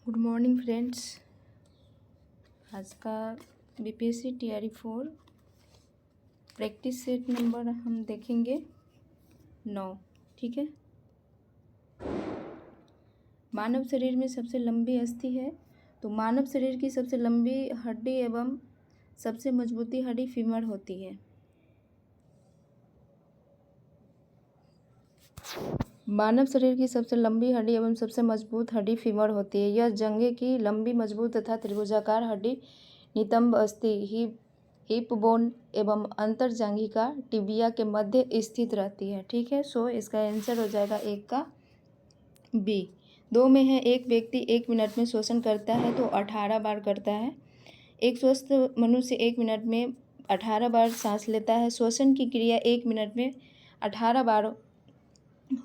Good morning friends. आज का BPSC TRE 4 practice set number हम देखेंगे 9। ठीक है। मानव शरीर में सबसे लंबी अस्थि है, तो मानव शरीर की सबसे लंबी हड्डी एवं सबसे मजबूती हड्डी फीमर होती है। मानव शरीर की सबसे लंबी हड्डी एवं सबसे मजबूत हड्डी फीमर होती है। यह जंघे की लंबी मजबूत तथा त्रिभुजाकार हड्डी नितंब अस्थि हिप बोन एवं अंतरजांघिका टिबिया के मध्य स्थित रहती है। ठीक है। सो इसका आंसर हो जाएगा एक का बी। 2 में है, एक व्यक्ति 1 मिनट में श्वसन करता है तो 18 बार करता है। एक स्वस्थ मनुष्य 1 मिनट में 18 बार सांस लेता है। श्वसन की क्रिया 1 मिनट में 18 बार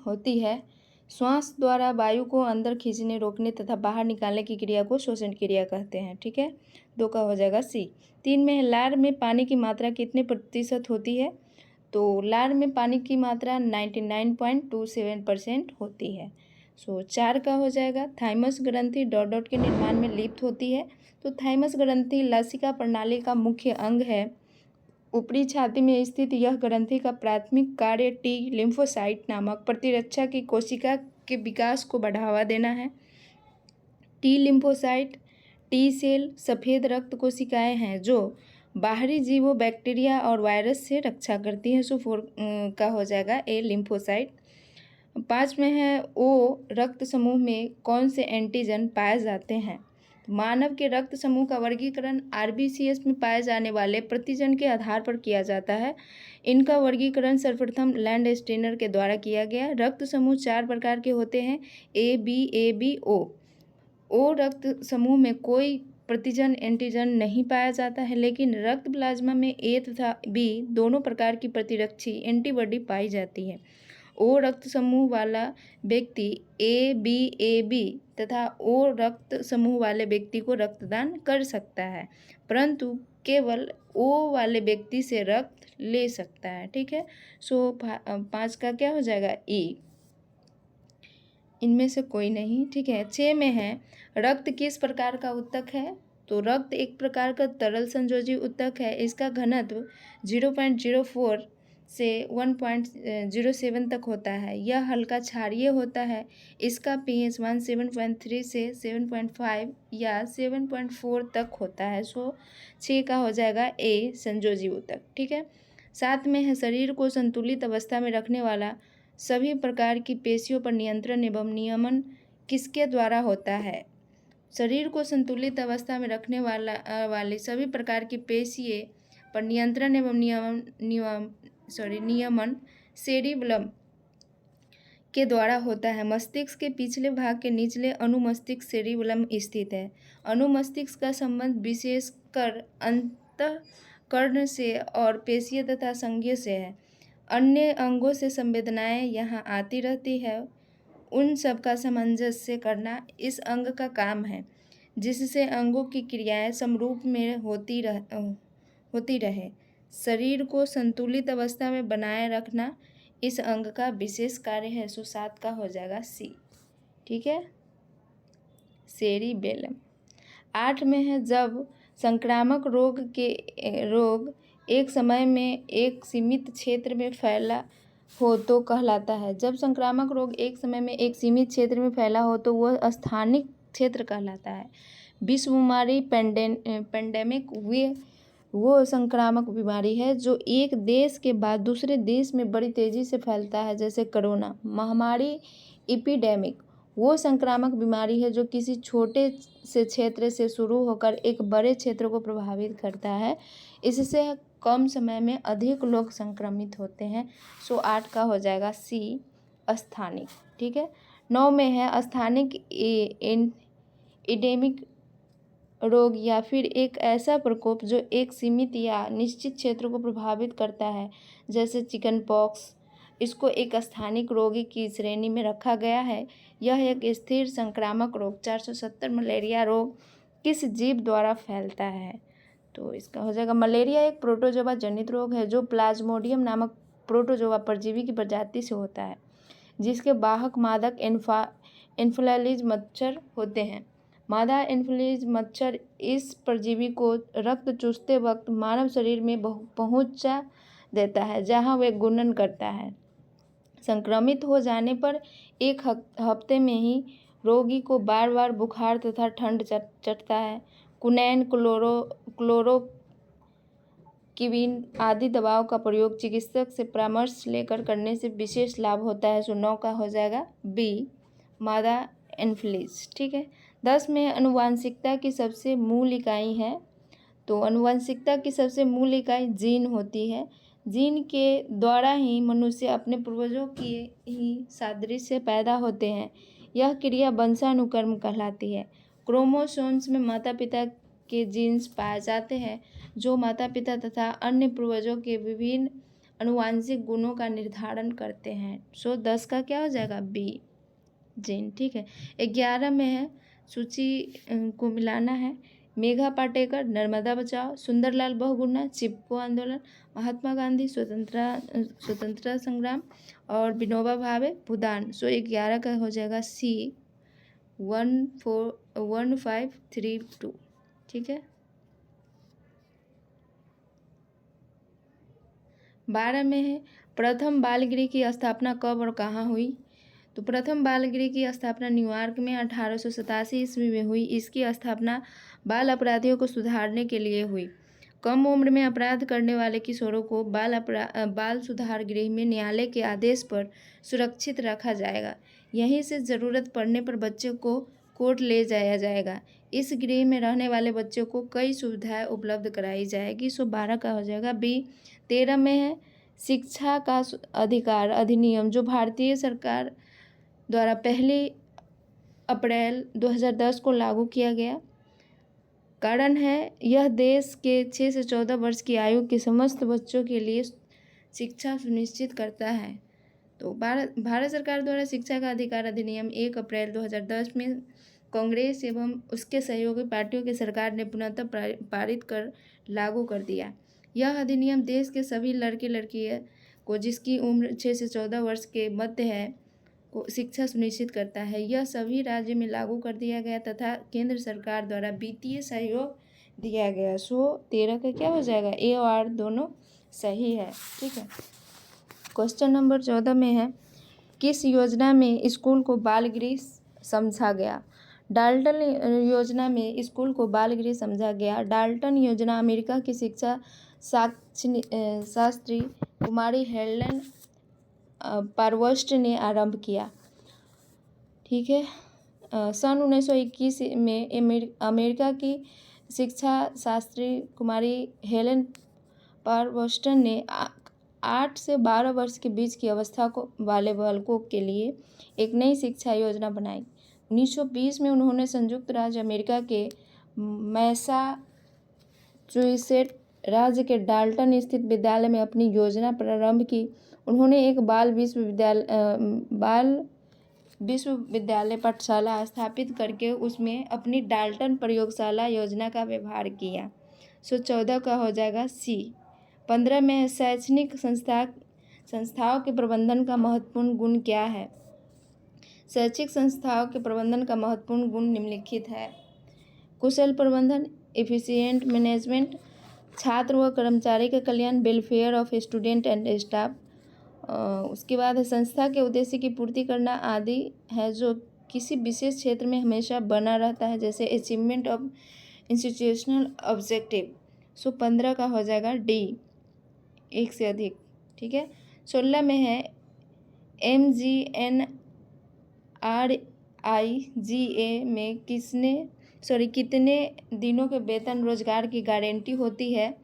होती है। श्वास द्वारा वायु को अंदर खींचने, रोकने तथा बाहर निकालने की क्रिया को श्वसन क्रिया कहते हैं। ठीक है। 2 का हो जाएगा सी। 3 में है, लार में पानी की मात्रा कितने प्रतिशत होती है? तो लार में पानी की मात्रा 99.27% होती है। सो 4 का हो जाएगा, थाइमस ग्रंथि डॉट डॉट के निर्माण में लिप्त होती है। तो थाइमस ग्रंथि लसिका प्रणाली का मुख्य अंग है। ऊपरी छाती में स्थित यह ग्रंथि का प्राथमिक कार्य टी लिम्फोसाइट नामक प्रतिरक्षा की कोशिका के विकास को बढ़ावा देना है। टी लिम्फोसाइट टी सेल सफ़ेद रक्त कोशिकाएं हैं जो बाहरी जीवों, बैक्टीरिया और वायरस से रक्षा करती हैं। सो 4 का हो जाएगा ए लिम्फोसाइट। 5 में है, ओ रक्त समूह में कौन से एंटीजन पाए जाते हैं? मानव के रक्त समूह का वर्गीकरण आरबीसीएस में पाए जाने वाले प्रतिजन के आधार पर किया जाता है। इनका वर्गीकरण सर्वप्रथम लैंडस्टेनर के द्वारा किया गया। रक्त समूह 4 प्रकार के होते हैं, ए बी ओ। ओ रक्त समूह में कोई प्रतिजन एंटीजन नहीं पाया जाता है, लेकिन रक्त प्लाज्मा में ए तथा बी दोनों प्रकार की प्रतिरक्षी एंटीबॉडी पाई जाती है। ओ रक्त समूह वाला व्यक्ति ए बी तथा ओ रक्त समूह वाले व्यक्ति को रक्तदान कर सकता है, परंतु केवल ओ वाले व्यक्ति से रक्त ले सकता है। ठीक है। सो 5 का क्या हो जाएगा? ई। इनमें से कोई नहीं। ठीक है। 6 में है, रक्त किस प्रकार का ऊतक है? तो रक्त एक प्रकार का तरल संयोजी ऊतक है। इसका घनत्व 0.04 से 1.07 तक होता है। यह हल्का क्षारीय होता है। इसका pH 7.3 से 7.5 या 7.4 तक होता है। सो 6 का हो जाएगा ए संयोजी ऊतक। ठीक है। 7 में है, शरीर को संतुलित अवस्था में रखने वाला सभी प्रकार की पेशियों पर नियंत्रण एवं नियमन किसके द्वारा होता है? शरीर को संतुलित अवस्था में रखने वाली सभी प्रकार की पेशियों पर नियंत्रण एवं नियमन सेरिबलम के द्वारा होता है। मस्तिष्क के पिछले भाग के निचले अनुमस्तिष्क सेरिबलम स्थित है। अनुमस्तिष्क का संबंध विशेषकर अंतःकरण से और पेशीय तथा संज्ञा से है। अन्य अंगों से संवेदनाएं यहाँ आती रहती है, उन सब का सामंजस्य करना इस अंग का काम है, जिससे अंगों की क्रियाएं समरूप में होती रहे। शरीर को संतुलित अवस्था में बनाए रखना इस अंग का विशेष कार्य है। सो 7 का हो जाएगा सी। ठीक है। सेरिबेलम। 8 में है, जब संक्रामक रोग एक समय में एक सीमित क्षेत्र में फैला हो तो कहलाता है। जब संक्रामक रोग एक समय में एक सीमित क्षेत्र में फैला हो तो वह स्थानिक क्षेत्र कहलाता है। विश्व बीमारी पेंडेमिक वो संक्रामक बीमारी है जो एक देश के बाद दूसरे देश में बड़ी तेज़ी से फैलता है, जैसे कोरोना महामारी। एपिडेमिक वो संक्रामक बीमारी है जो किसी छोटे से क्षेत्र से शुरू होकर एक बड़े क्षेत्र को प्रभावित करता है। इससे कम समय में अधिक लोग संक्रमित होते हैं। सो 8 का हो जाएगा सी स्थानिक। ठीक है। 9 में है, स्थानिक एपिडेमिक रोग या फिर एक ऐसा प्रकोप जो एक सीमित या निश्चित क्षेत्र को प्रभावित करता है, जैसे चिकन पॉक्स। इसको एक स्थानिक रोगी की श्रेणी में रखा गया है। यह एक स्थिर संक्रामक रोग 470 मलेरिया रोग किस जीव द्वारा फैलता है? तो इसका हो जाएगा, मलेरिया एक प्रोटोजोआ जनित रोग है जो प्लाज्मोडियम नामक प्रोटोजोआ परजीवी की प्रजाति से होता है, जिसके वाहक मादक एन्फेलाइज मच्छर होते हैं। मादा एनोफिलीज मच्छर इस परजीवी को रक्त चूसते वक्त मानव शरीर में पहुंचा देता है, जहां वे गुणन करता है। संक्रमित हो जाने पर एक हफ्ते में ही रोगी को बार बार बुखार तथा ठंड चढ़ता है। कुनैन, क्लोरोक्विन आदि दवाओं का प्रयोग चिकित्सक से परामर्श लेकर करने से विशेष लाभ होता है। सो 9 का हो जाएगा बी, मादा एनोफिलीज। ठीक है। 10 में आनुवांशिकता की सबसे मूल इकाई है। तो आनुवांशिकता की सबसे मूल इकाई जीन होती है। जीन के द्वारा ही मनुष्य अपने पूर्वजों की ही सादृश्य पैदा होते हैं। यह क्रिया वंशानुक्रम कहलाती है। क्रोमोसोम्स में माता पिता के जीन्स पाए जाते हैं, जो माता पिता तथा अन्य पूर्वजों के विभिन्न आनुवांशिक गुणों का निर्धारण करते हैं। सो 10 का क्या हो जाएगा? बी, जीन। ठीक है। 11 में है, सूची को मिलाना है। मेघा पाटेकर नर्मदा बचाओ, सुंदरलाल बहुगुणा चिपको आंदोलन, महात्मा गांधी स्वतंत्रता संग्राम और विनोबा भावे भूदान। सो 11 का हो जाएगा सी, 1532। ठीक है। 12 में है, प्रथम बाल गृह की स्थापना कब और कहाँ हुई? तो प्रथम बाल गृह की स्थापना न्यूयॉर्क में 1887 ईस्वी में हुई। इसकी स्थापना बाल अपराधियों को सुधारने के लिए हुई। कम उम्र में अपराध करने वाले किशोरों को बाल सुधार गृह में न्यायालय के आदेश पर सुरक्षित रखा जाएगा। यहीं से ज़रूरत पड़ने पर बच्चे को कोर्ट ले जाया जाएगा। इस गृह में रहने वाले बच्चों को कई सुविधाएं उपलब्ध कराई जाएगी। सो 12 का हो जाएगा बी। 13 में है, शिक्षा का अधिकार अधिनियम, जो भारतीय सरकार द्वारा 1 अप्रैल 2010 को लागू किया गया। कारण है, यह देश के 6 से 14 वर्ष की आयु के समस्त बच्चों के लिए शिक्षा सुनिश्चित करता है। तो भारत सरकार द्वारा शिक्षा का अधिकार अधिनियम 1 अप्रैल 2010 में कांग्रेस एवं उसके सहयोगी पार्टियों की सरकार ने पुनः पारित कर लागू कर दिया। यह अधिनियम देश के सभी लड़के लड़कियां को जिसकी उम्र 6 से 14 वर्ष के मध्य है को शिक्षा सुनिश्चित करता है। यह सभी राज्य में लागू कर दिया गया तथा केंद्र सरकार द्वारा वित्तीय सहयोग दिया गया। सो 13 का क्या हो जाएगा? ए और आर दोनों सही है। ठीक है। क्वेश्चन नंबर 14 में है, किस योजना में स्कूल को बाल गृह समझा गया? डाल्टन योजना में स्कूल को बाल गृह समझा गया। डाल्टन योजना अमेरिका की शिक्षा शास्त्री कुमारी हेलेन पारवर्स्ट ने आरंभ किया। ठीक है। सन 1921 में अमेरिका की शिक्षा शास्त्री कुमारी हेलेन पारवर्स्ट ने 8 से 12 वर्ष के बीच की अवस्था वाले बालकों के लिए एक नई शिक्षा योजना बनाई। 1920 में उन्होंने संयुक्त राज्य अमेरिका के मैसाचुसेट्स राज्य के डाल्टन स्थित विद्यालय में अपनी योजना प्रारंभ की। उन्होंने एक बाल विश्वविद्यालय पाठशाला स्थापित करके उसमें अपनी डाल्टन प्रयोगशाला योजना का व्यवहार किया। सो 14 का हो जाएगा सी। 15 में शैक्षणिक संस्थाओं के प्रबंधन का महत्वपूर्ण गुण क्या है? शैक्षिक संस्थाओं के प्रबंधन का महत्वपूर्ण गुण निम्नलिखित है। कुशल प्रबंधन, एफिशिएंट मैनेजमेंट, छात्र व कर्मचारी का कल्याण, welfare of student and staff. उसके बाद है संस्था के उद्देश्य की पूर्ति करना आदि है, जो किसी विशेष क्षेत्र में हमेशा बना रहता है, जैसे अचीवमेंट ऑफ इंस्टीट्यूशनल ऑब्जेक्टिव। सो 15 का हो जाएगा डी, एक से अधिक। ठीक है। 16 में है, MGNRIGA में कितने दिनों के वेतन रोजगार की गारंटी होती है?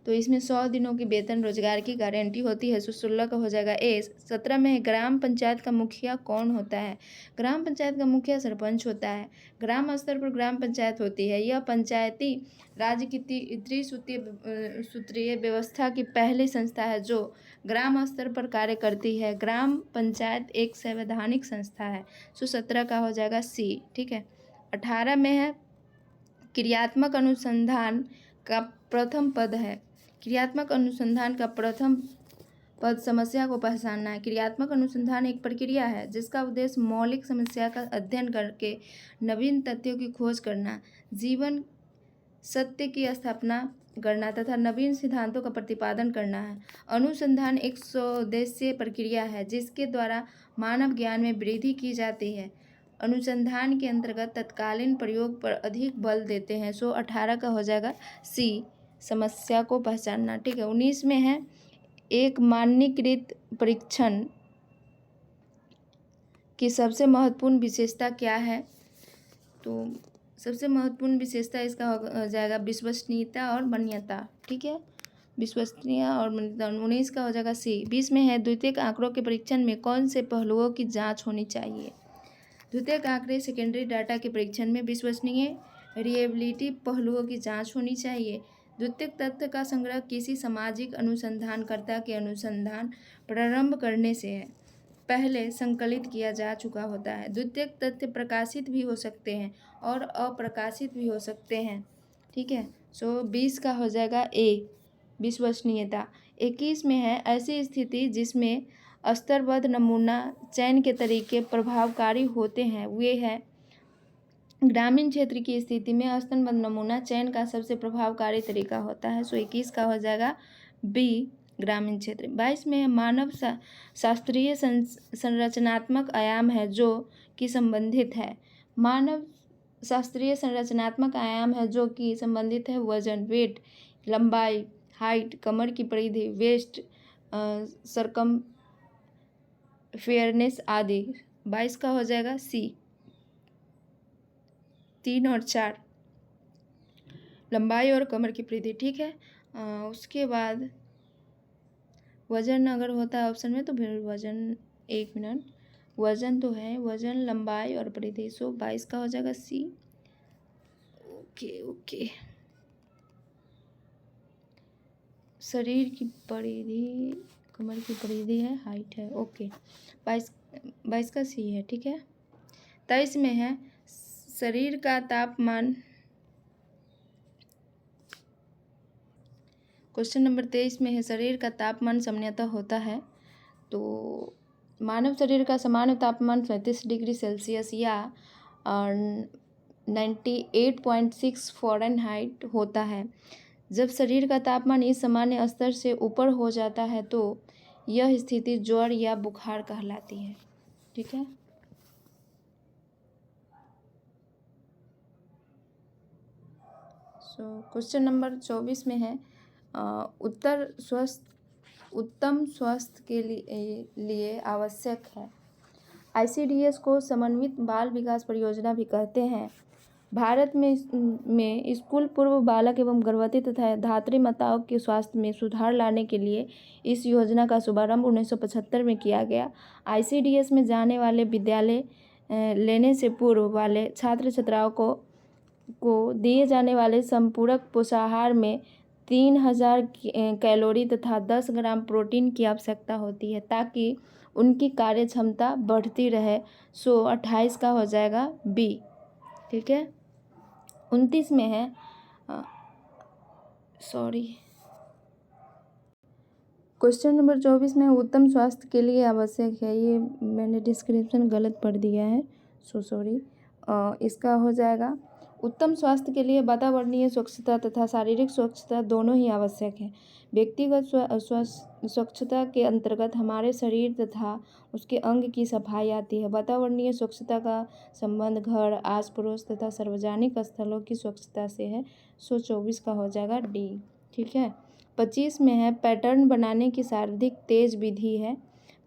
तो इसमें 100 दिनों की वेतन रोजगार की गारंटी होती है। सो 16 का हो जाएगा ए। 17 में है, ग्राम पंचायत का मुखिया कौन होता है? ग्राम पंचायत का मुखिया सरपंच होता है। ग्राम स्तर पर ग्राम पंचायत होती है। यह पंचायती राज्य की त्रिसूत्रीय व्यवस्था की पहली संस्था है जो ग्राम स्तर पर कार्य करती है। ग्राम पंचायत एक संवैधानिक संस्था है। सो 17 का हो जाएगा सी। ठीक है। 18 में है, क्रियात्मक अनुसंधान का प्रथम पद है। क्रियात्मक अनुसंधान का प्रथम पद समस्या को पहचानना है। क्रियात्मक अनुसंधान एक प्रक्रिया है जिसका उद्देश्य मौलिक समस्या का अध्ययन करके नवीन तथ्यों की खोज करना, जीवन सत्य की स्थापना करना तथा नवीन सिद्धांतों का प्रतिपादन करना है। अनुसंधान एक स्वोद्देश्य प्रक्रिया है जिसके द्वारा मानव ज्ञान में वृद्धि की जाती है। अनुसंधान के अंतर्गत तत्कालीन प्रयोग पर अधिक बल देते हैं। 18 का हो जाएगा सी, समस्या को पहचानना। ठीक है। 19 में है एक मानकीकृत परीक्षण की सबसे महत्वपूर्ण विशेषता क्या है? तो सबसे महत्वपूर्ण विशेषता इसका हो जाएगा विश्वसनीयता और मान्यता। ठीक है, विश्वसनीय और मान्यता। 19 का हो जाएगा सी। 20 में है द्वितीयक आंकड़ों के परीक्षण में कौन से पहलुओं की जांच होनी चाहिए? द्वितीयक आंकड़े सेकेंडरी डाटा के परीक्षण में विश्वसनीय रिलेबिलिटी पहलुओं की जांच होनी चाहिए। द्वितीयक तथ्य का संग्रह किसी सामाजिक अनुसंधानकर्ता के अनुसंधान प्रारंभ करने से पहले संकलित किया जा चुका होता है। द्वितीयक तथ्य प्रकाशित भी हो सकते हैं और अप्रकाशित भी हो सकते हैं। ठीक है। 20 का हो जाएगा ए, विश्वसनीयता। 21 में है ऐसी स्थिति जिसमें स्तरबद्ध नमूना चयन के तरीके प्रभावकारी होते हैं वे है ग्रामीण क्षेत्र की स्थिति में स्तरबद्ध नमूना चयन का सबसे प्रभावकारी तरीका होता है। 21 का हो जाएगा बी, ग्रामीण क्षेत्र। 22 में मानव शास्त्रीय संरचनात्मक आयाम है जो कि संबंधित है। मानव शास्त्रीय संरचनात्मक आयाम है जो कि संबंधित है वजन, वेट, लंबाई, हाइट, कमर की परिधि, वेस्ट, सरकमफेरेंस आदि। 22 का हो जाएगा सी, 3 और 4, लंबाई और कमर की परिधि। ठीक है। उसके बाद वजन अगर होता है ऑप्शन में तो फिर वजन, 1 मिनट, वजन तो है, वजन, लंबाई और परिधि। 22 का हो जाएगा सी। ओके। शरीर की परिधि, कमर की परिधि है, हाइट है। ओके। 22 का सी है। ठीक है। 23 में है शरीर का तापमान। क्वेश्चन नंबर 23 में है शरीर का तापमान सामान्यतः होता है। तो मानव शरीर का सामान्य तापमान 37 डिग्री सेल्सियस या 98.6 फ़ारेनहाइट होता है। जब शरीर का तापमान इस सामान्य स्तर से ऊपर हो जाता है तो यह स्थिति ज्वर या बुखार कहलाती है। ठीक है। क्वेश्चन नंबर 24 में है उत्तम स्वास्थ्य के लिए आवश्यक है। ICDS को समन्वित बाल विकास परियोजना भी कहते हैं। भारत में स्कूल पूर्व बालक एवं गर्भवती तथा धात्री माताओं के स्वास्थ्य में सुधार लाने के लिए इस योजना का शुभारंभ 1975 में किया गया। ICDS में जाने वाले विद्यालय लेने से पूर्व वाले छात्र छात्राओं को दिए जाने वाले संपूरक पोषाहार में 3000 कैलोरी तथा 10 ग्राम प्रोटीन की आवश्यकता होती है ताकि उनकी कार्य क्षमता बढ़ती रहे। 28 का हो जाएगा बी। ठीक है। 29 में है क्वेश्चन नंबर 24 में उत्तम स्वास्थ्य के लिए आवश्यक है। ये मैंने डिस्क्रिप्शन गलत पढ़ दिया है, सॉरी। इसका हो जाएगा उत्तम स्वास्थ्य के लिए वातावरणीय स्वच्छता तथा शारीरिक स्वच्छता दोनों ही आवश्यक है। व्यक्तिगत स्वच्छता के अंतर्गत हमारे शरीर तथा उसके अंग की सफाई आती है। वातावरणीय स्वच्छता का संबंध घर, आस पड़ोस तथा सार्वजनिक स्थलों की स्वच्छता से है। 24 का हो जाएगा डी। ठीक है। 25 में है पैटर्न बनाने की सर्वाधिक तेज विधि है।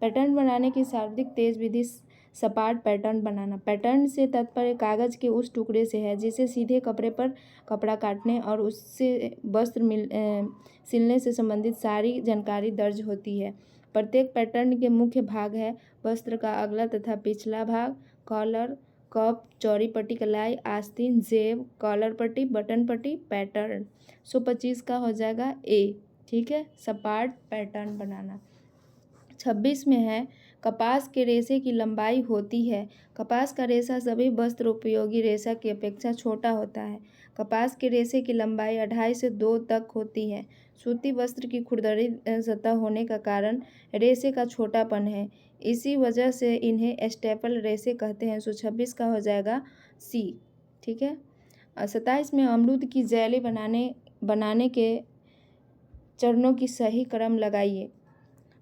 पैटर्न बनाने की सर्वाधिक तेज विधि सपाट पैटर्न बनाना। पैटर्न से तात्पर्य कागज के उस टुकड़े से है जिसे सीधे कपड़े पर कपड़ा काटने और उससे वस्त्र सिलने से संबंधित सारी जानकारी दर्ज होती है। प्रत्येक पैटर्न के मुख्य भाग है वस्त्र का अगला तथा पिछला भाग, कॉलर, कप, चौड़ी पट्टी, कलाई, आस्तीन, जेब, कॉलर पट्टी, बटन पट्टी, पैटर्न। 25 का हो जाएगा ए। ठीक है। सपाट पैटर्न बनाना। 26 में है कपास के रेशे की लंबाई होती है। कपास का रेशा सभी वस्त्र उपयोगी रेशा की अपेक्षा छोटा होता है। कपास के रेशे की लंबाई 2.5 से 2 तक होती है। सूती वस्त्र की खुरदरी सतह होने का कारण रेशे का छोटापन है। इसी वजह से इन्हें स्टेपल रेशे कहते हैं। 26 का हो जाएगा सी। ठीक है। 27 में अमरूद की जेली बनाने के चरणों की सही क्रम लगाइए।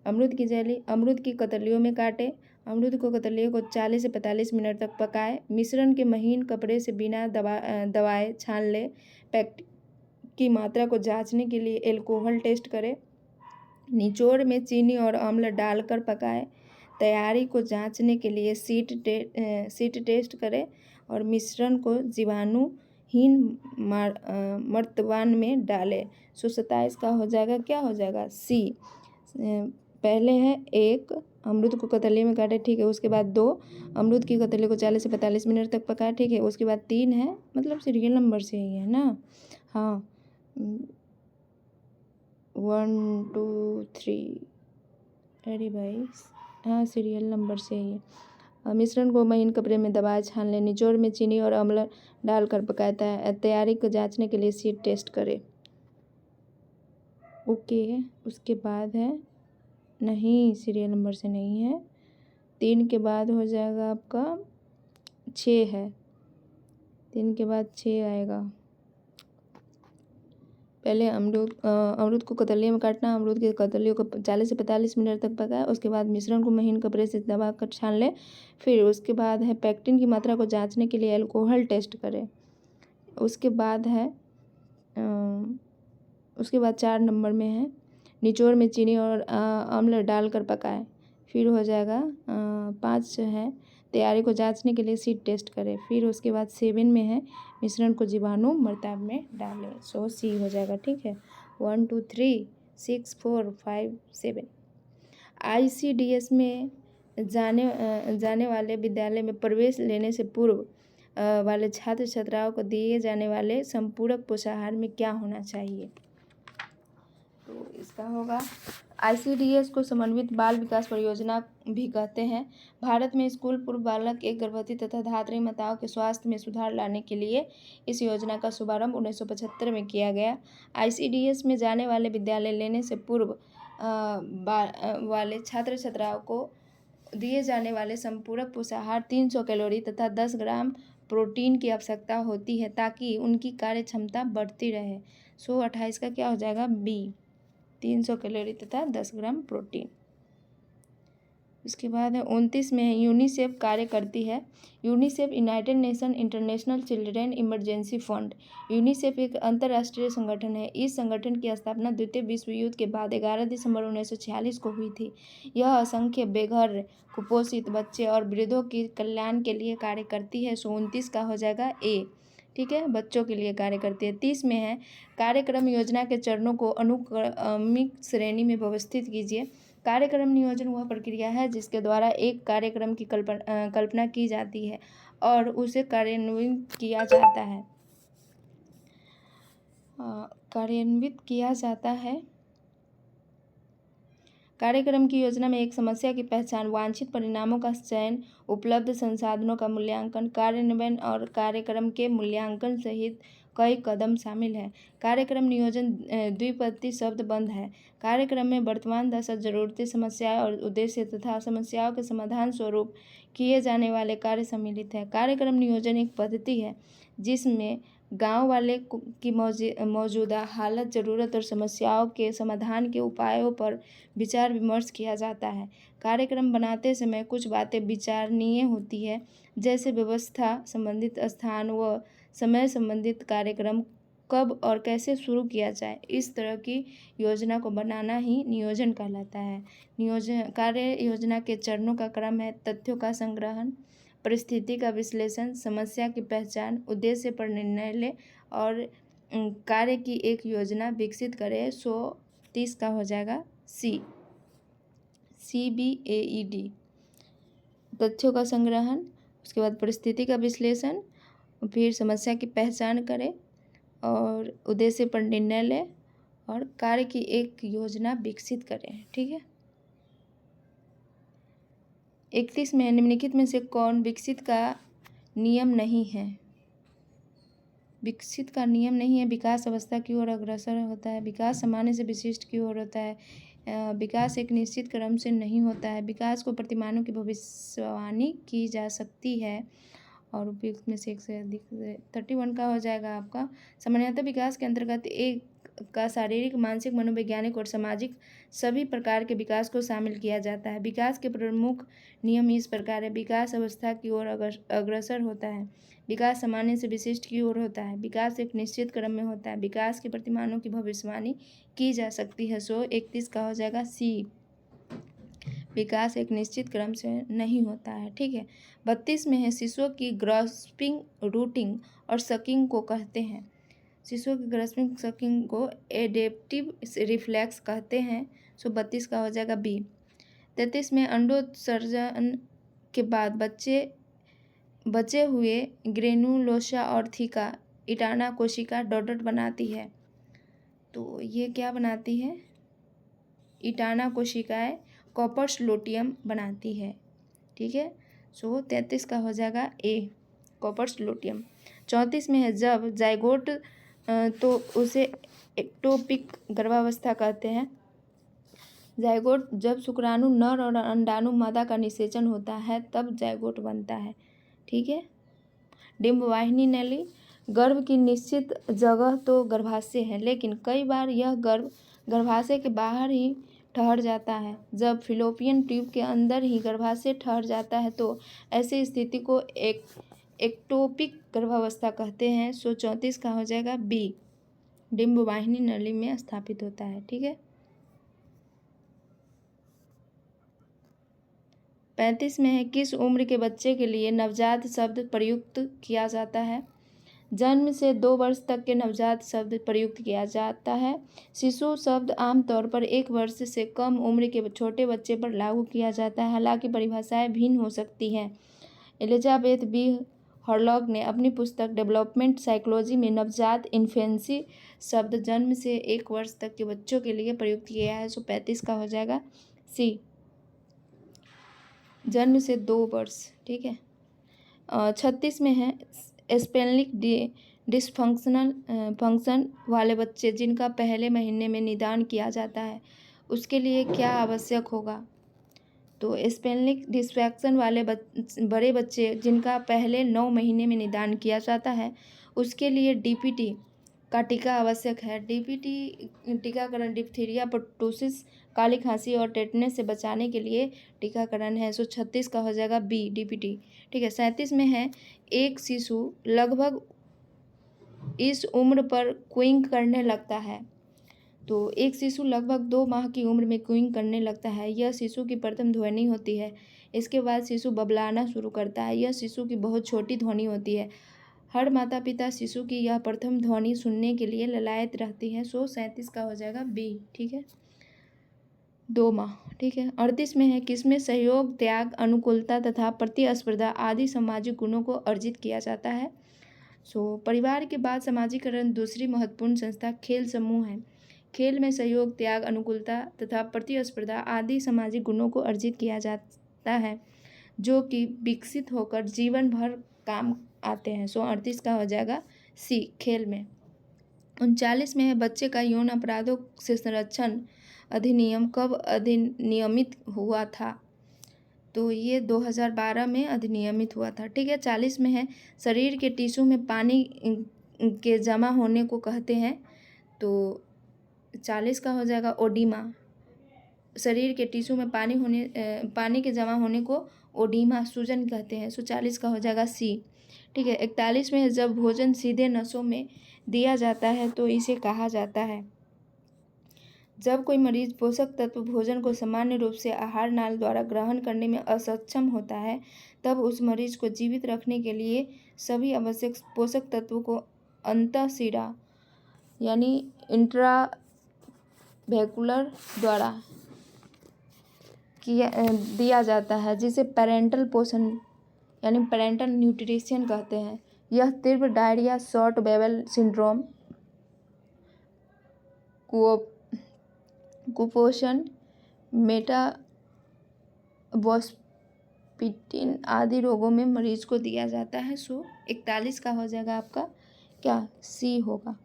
अमरूद की जेली, अमरूद की कतलियों में काटें। अमरूद को कतलियों को 40 से 45 मिनट तक पकाएं। मिश्रण के महीन कपड़े से बिना दबाए छान लें। पैक्ट की मात्रा को जांचने के लिए एल्कोहल टेस्ट करें। निचोड़ में चीनी और अम्ल डालकर पकाएं। तैयारी को जांचने के लिए सीट टेस्ट करें और मिश्रण को जीवाणुहीन मर्तबान में डालें। 27 का हो जाएगा, क्या हो जाएगा, सी। पहले है 1, अमरूद को कतली में काटे, ठीक है। उसके बाद 2, अमरूद की कतली को 40 से 45 मिनट तक पकाए, ठीक है। उसके बाद 3 है, मतलब सीरियल नंबर से ही है ना। हाँ, 1 2 3, अरे भाई हाँ, सीरियल नंबर से ही है। मिश्रण को महीन कपड़े में दबाए छान लें। निचोड़ में चीनी और अम्ल डालकर पकाता है। तैयारी को जांचने के लिए सीट टेस्ट करें। ओके। उसके बाद है, नहीं सीरियल नंबर से नहीं है, 3 के बाद हो जाएगा आपका 6 है। 3 के बाद 6 आएगा। पहले अमरूद को कतलियों में काटना। अमरूद की कतलियों को 40 से 45 मिनट तक पकाए। उसके बाद मिश्रण को महीन कपड़े से दबाकर छान लें। फिर उसके बाद है पैक्टिन की मात्रा को जांचने के लिए अल्कोहल टेस्ट करें। उसके बाद है उसके बाद 4 नंबर में है, निचोड़ में चीनी और अम्ल डालकर पकाएं। फिर हो जाएगा 5 है, तैयारी को जांचने के लिए सीट टेस्ट करें। फिर उसके बाद 7 में है, मिश्रण को जीवाणु मर्ताब में डालें। सो सी हो जाएगा। ठीक है। 1 2 3 6 4 5 7। ICDS में जाने वाले विद्यालय में प्रवेश लेने से पूर्व वाले छात्र छात्राओं को दिए जाने वाले संपूरक पोषाहार में क्या होना चाहिए। तो इसका होगा, ICDS को समन्वित बाल विकास परियोजना भी कहते हैं। भारत में स्कूल पूर्व बालक एक गर्भवती तथा धात्री माताओं के स्वास्थ्य में सुधार लाने के लिए इस योजना का शुभारंभ 1975 में किया गया। ICDS में जाने वाले विद्यालय लेने से पूर्व वाले छात्र छात्राओं को दिए जाने वाले संपूरक पोषाहार 300 कैलोरी तथा 10 ग्राम प्रोटीन की आवश्यकता होती है ताकि उनकी कार्य क्षमता बढ़ती रहे। 28 का क्या हो जाएगा, बी। 300 कैलोरी तथा 10 ग्राम प्रोटीन। उसके बाद है 29 में यूनिसेफ कार्य करती है। UNICEF United nation international children emergency fund. UNICEF एक अंतर्राष्ट्रीय संगठन है। इस संगठन की स्थापना द्वितीय विश्व युद्ध के बाद 11 दिसंबर 1946 को हुई थी। यह असंख्य बेघर, कुपोषित बच्चे और वृद्धों के कल्याण के लिए कार्य करती है। 29 का हो जाएगा ए। ठीक है, बच्चों के लिए कार्य करती है। 30 में है, कार्यक्रम योजना के चरणों को अनुक्रमिक श्रेणी में व्यवस्थित कीजिए। कार्यक्रम नियोजन वह प्रक्रिया है जिसके द्वारा एक कार्यक्रम की कल्पना की जाती है और उसे कार्यान्वित किया जाता है। कार्यक्रम की योजना में एक समस्या की पहचान, वांछित परिणामों का चयन, उपलब्ध संसाधनों का मूल्यांकन, कार्यान्वयन और कार्यक्रम के मूल्यांकन सहित कई कदम शामिल हैं। कार्यक्रम नियोजन द्विपदी शब्दबंध है। कार्यक्रम में वर्तमान दशा, जरूरतें, समस्याएं और उद्देश्य तथा समस्याओं के समाधान स्वरूप किए जाने वाले कार्य सम्मिलित हैं। कार्यक्रम नियोजन एक पद्धति है जिसमें गांव वाले की मौजूदा हालत, ज़रूरत और समस्याओं के समाधान के उपायों पर विचार विमर्श किया जाता है। कार्यक्रम बनाते समय कुछ बातें विचारणीय होती है, जैसे व्यवस्था, संबंधित स्थान व समय, संबंधित कार्यक्रम कब और कैसे शुरू किया जाए। इस तरह की योजना को बनाना ही नियोजन कहलाता है। कार्य योजना के चरणों का क्रम है: तथ्यों का संग्रहण, परिस्थिति का विश्लेषण, समस्या की पहचान, उद्देश्य पर निर्णय ले और कार्य की एक योजना विकसित करें। 30 का हो जाएगा सी। CBAED। तथ्यों का संग्रहण, उसके बाद परिस्थिति का विश्लेषण, फिर समस्या की पहचान करें और उद्देश्य पर निर्णय लें और कार्य की एक योजना विकसित करें। ठीक है। 31 में निम्नलिखित में से कौन विकसित का नियम नहीं है। विकसित का नियम नहीं है, विकास अवस्था की ओर अग्रसर होता है। विकास सामान्य से विशिष्ट की ओर होता है। विकास एक निश्चित क्रम से नहीं होता है। विकास को प्रतिमानों की भविष्यवाणी की जा सकती है और उपयुक्त में से एक से अधिक 31 का हो जाएगा आपका। सामान्यतः विकास के अंतर्गत एक का शारीरिक, मानसिक, मनोवैज्ञानिक और सामाजिक सभी प्रकार के विकास को शामिल किया जाता है। विकास के प्रमुख नियम इस प्रकार है। विकास अवस्था की ओर अग्रसर होता है। विकास सामान्य से विशिष्ट की ओर होता है। विकास एक निश्चित क्रम में होता है। विकास के प्रतिमानों की भविष्यवाणी की जा सकती है। 31 का हो जाएगा सी। विकास एक निश्चित क्रम से नहीं होता है। ठीक है। 32 में है, शिशुओं की ग्रास्पिंग, रूटिंग और सकिंग को कहते हैं। शिशुओं की ग्रास्पिंग सकिंग को एडेप्टिव रिफ्लेक्स कहते हैं। 32 का हो जाएगा बी। 33 में अंडोत्सर्जन के बाद बचे हुए ग्रेनुलोसा और थीका इटाना कोशिका डॉटर्ड बनाती है। तो ये क्या बनाती है? इटाना कोशिकाएं कॉपर्स लूटियम बनाती है। ठीक है। 33 का हो जाएगा ए, कॉपर्स लूटियम। 34 में है, जब जाइगोट तो उसे एक्टोपिक गर्भावस्था कहते हैं। जाइगोट जब शुक्राणु नर और अंडाणु मादा का निषेचन होता है तब जाइगोट बनता है। ठीक है। डिंबवाहिनी नली, गर्भ की निश्चित जगह तो गर्भाशय है, लेकिन कई बार यह गर्भाशय के बाहर ही ठहर जाता है। जब फिलोपियन ट्यूब के अंदर ही गर्भाशय ठहर जाता है तो ऐसी स्थिति को एक्टोपिक गर्भावस्था कहते हैं। 34 का हो जाएगा बी, डिंबवाहिनी नली में स्थापित होता है। ठीक है। 35 में है, किस उम्र के बच्चे के लिए नवजात शब्द प्रयुक्त किया जाता है? जन्म से 2 वर्ष तक के नवजात शब्द प्रयुक्त किया जाता है। शिशु शब्द आमतौर पर 1 वर्ष से कम उम्र के छोटे बच्चे पर लागू किया जाता है, हालांकि परिभाषाएं भिन्न हो सकती हैं। एलिजाबेथ बी हॉर्लॉग ने अपनी पुस्तक डेवलपमेंट साइकोलॉजी में नवजात इन्फेंसी शब्द जन्म से 1 वर्ष तक के बच्चों के लिए प्रयुक्त किया है। 35 का हो जाएगा सी, जन्म से 2 वर्ष। ठीक है। 36 में है, स्पेलिंग डिसफंक्शन वाले बच्चे जिनका पहले महीने में निदान किया जाता है उसके लिए क्या आवश्यक होगा? तो स्पेलिंग डिसफंक्शन वाले बड़े बच्चे जिनका पहले 9 महीने में निदान किया जाता है उसके लिए डीपीटी का टीका आवश्यक है। डीपीटी टीकाकरण डिप्थीरिया, पर्टूसिस, काली खांसी और टेटनस से बचाने के लिए टीकाकरण है। 36 का हो जाएगा बी, डीपीटी। ठीक है। 37 में है, एक शिशु लगभग इस उम्र पर क्विंग करने लगता है। तो एक शिशु लगभग 2 माह की उम्र में क्विंग करने लगता है। यह शिशु की प्रथम ध्वनि होती है। इसके बाद शिशु बबलाना शुरू करता है। यह शिशु की बहुत छोटी ध्वनि होती है। हर माता पिता शिशु की यह प्रथम ध्वनि सुनने के लिए ललायत रहती है। 37 का हो जाएगा बी। ठीक है। 2 माह। ठीक है। 38 में है, किसमें सहयोग, त्याग, अनुकूलता तथा प्रतिस्पर्धा आदि सामाजिक गुणों को अर्जित किया जाता है? परिवार के बाद सामाजिकरण दूसरी महत्वपूर्ण संस्था खेल समूह है। खेल में सहयोग, त्याग, अनुकूलता तथा प्रतिस्पर्धा आदि सामाजिक गुणों को अर्जित किया जाता है जो कि विकसित होकर जीवन भर काम आते हैं। 38 का हो जाएगा सी, खेल में। 39 में है, बच्चे का यौन अपराधों से संरक्षण अधिनियम कब अधिनियमित हुआ था? तो ये 2012 में अधिनियमित हुआ था। ठीक है। 40 में है, शरीर के टिश्यू में पानी के जमा होने को कहते हैं। तो 40 का हो जाएगा ओडीमा। शरीर के टिश्यू में पानी के जमा होने को ओडीमा, सूजन कहते हैं। 40 का हो जाएगा सी। ठीक है। 41 में है, जब भोजन सीधे नसों में दिया जाता है तो इसे कहा जाता है? जब कोई मरीज पोषक तत्व भोजन को सामान्य रूप से आहार नाल द्वारा ग्रहण करने में असक्षम होता है तब उस मरीज को जीवित रखने के लिए सभी आवश्यक पोषक तत्वों को अंतःशिरा यानी इंट्रावेक्युलर द्वारा दिया जाता है, जिसे पेरेंटल पोषण यानी पेरेंटल न्यूट्रिशन कहते हैं। यह तीव्र डायरिया, शॉर्ट बाउल सिंड्रोम, कुपोषण, मेटाबॉस्पिटिन आदि रोगों में मरीज को दिया जाता है। 41 का हो जाएगा आपका क्या सी होगा।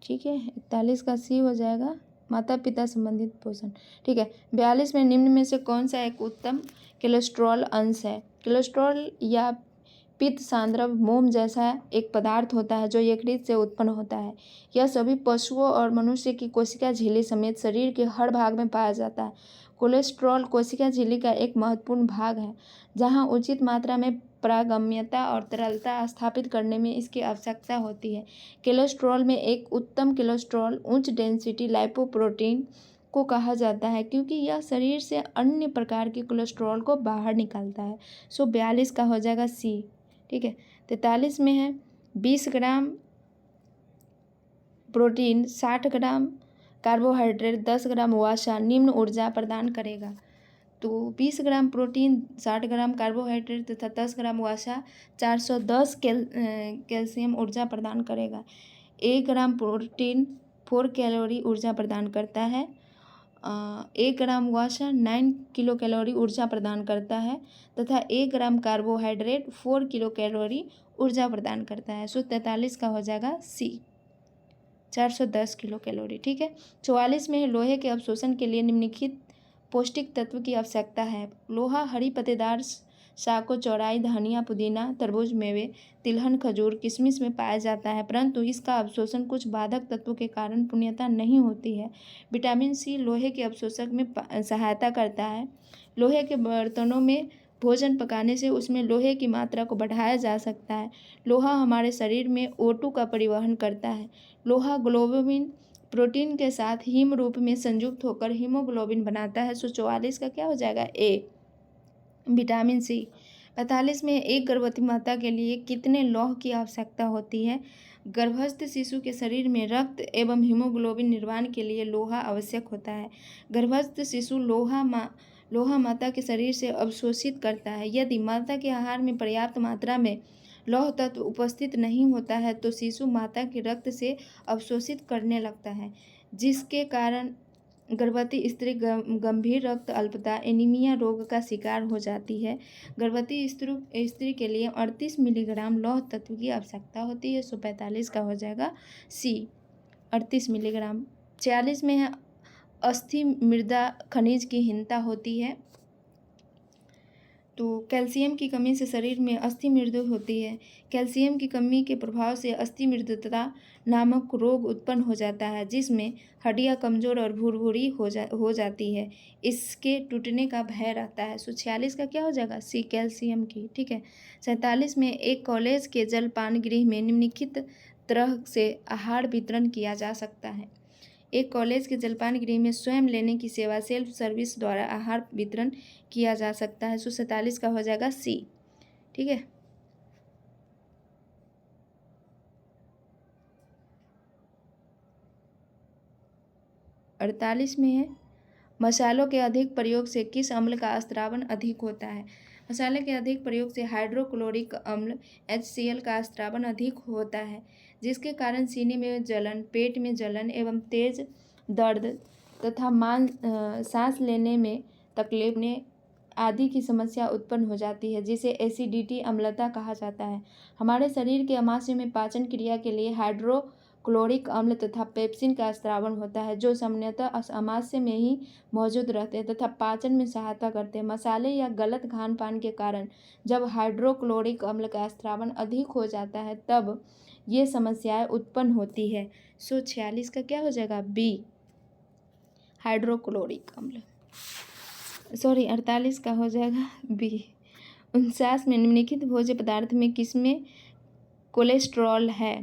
ठीक है, 41 का सी हो जाएगा, माता पिता संबंधित पोषण। ठीक है, 42 में निम्न में से कौन सा एक उत्तम कोलेस्ट्रॉल अंश है। कोलेस्ट्रॉल या पित्त सांद्रव मोम जैसा एक पदार्थ होता है जो यकृत से उत्पन्न होता है। यह सभी पशुओं और मनुष्य की कोशिका झिल्ली समेत शरीर के हर भाग में पाया जाता है। कोलेस्ट्रॉल कोशिका झिल्ली का एक महत्वपूर्ण भाग है जहाँ उचित मात्रा में पारगम्यता और तरलता स्थापित करने में इसकी आवश्यकता होती है। कोलेस्ट्रॉल में एक उत्तम कोलेस्ट्रॉल उच्च डेंसिटी लाइपोप्रोटीन को कहा जाता है क्योंकि यह शरीर से अन्य प्रकार के कोलेस्ट्रॉल को बाहर निकालता है। 42 का हो जाएगा सी। ठीक है, 43 में है 20 ग्राम प्रोटीन, 60 ग्राम कार्बोहाइड्रेट, 10 ग्राम वसा निम्न ऊर्जा प्रदान करेगा। तो 20 ग्राम प्रोटीन, 60 ग्राम कार्बोहाइड्रेट तथा 10 ग्राम वसा 410 कैल्शियम ऊर्जा प्रदान करेगा। 1 ग्राम प्रोटीन 4 कैलोरी ऊर्जा प्रदान करता है। 1 ग्राम वसा 9 किलो कैलोरी ऊर्जा प्रदान करता है तथा 1 ग्राम कार्बोहाइड्रेट 4 किलो कैलोरी ऊर्जा प्रदान करता है। 43 का हो जाएगा सी, 410 किलो कैलोरी। ठीक है, 44 में लोहे के अवशोषण के लिए निम्नलिखित पौष्टिक तत्व की आवश्यकता है। लोहा हरी पत्तेदार शाकों, चौराई, धनिया, पुदीना, तरबूज, मेवे, तिलहन, खजूर, किशमिश में पाया जाता है, परंतु इसका अवशोषण कुछ बाधक तत्वों के कारण पूर्णतः नहीं होती है। विटामिन सी लोहे के अवशोषक में सहायता करता है। लोहे के बर्तनों में भोजन पकाने से उसमें लोहे की मात्रा को बढ़ाया जा सकता है। लोहा हमारे शरीर में O2 का परिवहन करता है। लोहा ग्लोबुलिन प्रोटीन के साथ हिम रूप में संयुक्त होकर हीमोग्लोबिन बनाता है। 44 का क्या हो जाएगा ए, विटामिन सी। 45 में एक गर्भवती माता के लिए कितने लौह की आवश्यकता होती है। गर्भस्थ शिशु के शरीर में रक्त एवं हीमोग्लोबिन निर्माण के लिए लोहा आवश्यक होता है। गर्भस्थ शिशु लोहा माता के शरीर से अवशोषित करता है। यदि माता के आहार में पर्याप्त मात्रा में लौह तत्व उपस्थित नहीं होता है तो शिशु माता के रक्त से अवशोषित करने लगता है, जिसके कारण गर्भवती स्त्री गंभीर रक्त अल्पता एनीमिया रोग का शिकार हो जाती है। गर्भवती स्त्री के लिए 38 मिलीग्राम लौह तत्व की आवश्यकता होती है। 145 का हो जाएगा सी, 38 मिलीग्राम। 46 में है अस्थि मृदा खनिज की हीनता होती है। तो कैल्शियम की कमी से शरीर में अस्थि मृदु होती है। कैल्शियम की कमी के प्रभाव से अस्थि मृदुता नामक रोग उत्पन्न हो जाता है जिसमें हड्डियां कमज़ोर और भूरभूरी हो जाती है। इसके टूटने का भय रहता है। 46 का क्या हो जाएगा सी, कैल्शियम की। ठीक है, 47 में एक कॉलेज के जलपान गृह में निम्नलिखित तरह से आहार वितरण किया जा सकता है। एक कॉलेज के जलपान गृह में स्वयं लेने की सेवा सेल्फ सर्विस द्वारा आहार वितरण किया जा सकता है। 147 का हो जाएगा सी। ठीक है, अड़तालीस में है मसालों के अधिक प्रयोग से किस अम्ल का स्त्रावन अधिक होता है। मसाले के अधिक प्रयोग से हाइड्रोक्लोरिक अम्ल HCl का स्त्रावन अधिक होता है, जिसके कारण सीने में जलन, पेट में जलन एवं तेज दर्द तथा सांस लेने में तकलीफ आदि की समस्या उत्पन्न हो जाती है, जिसे एसिडिटी अम्लता कहा जाता है। हमारे शरीर के अमाशय में पाचन क्रिया के लिए हाइड्रोक्लोरिक अम्ल तथा पेप्सिन का स्त्रावन होता है, जो सामान्यतः अमाशय में ही मौजूद रहते हैं तथा पाचन में सहायता करते हैं। मसाले या गलत खान पान के कारण जब हाइड्रोक्लोरिक अम्ल का स्त्रावन अधिक हो जाता है तब ये समस्याएं उत्पन्न होती है। 146 का क्या हो जाएगा बी, हाइड्रोक्लोरिक अम्ल। 48 का हो जाएगा बी। 49 में निम्नलिखित भोज्य पदार्थ में किसमें कोलेस्ट्रॉल है।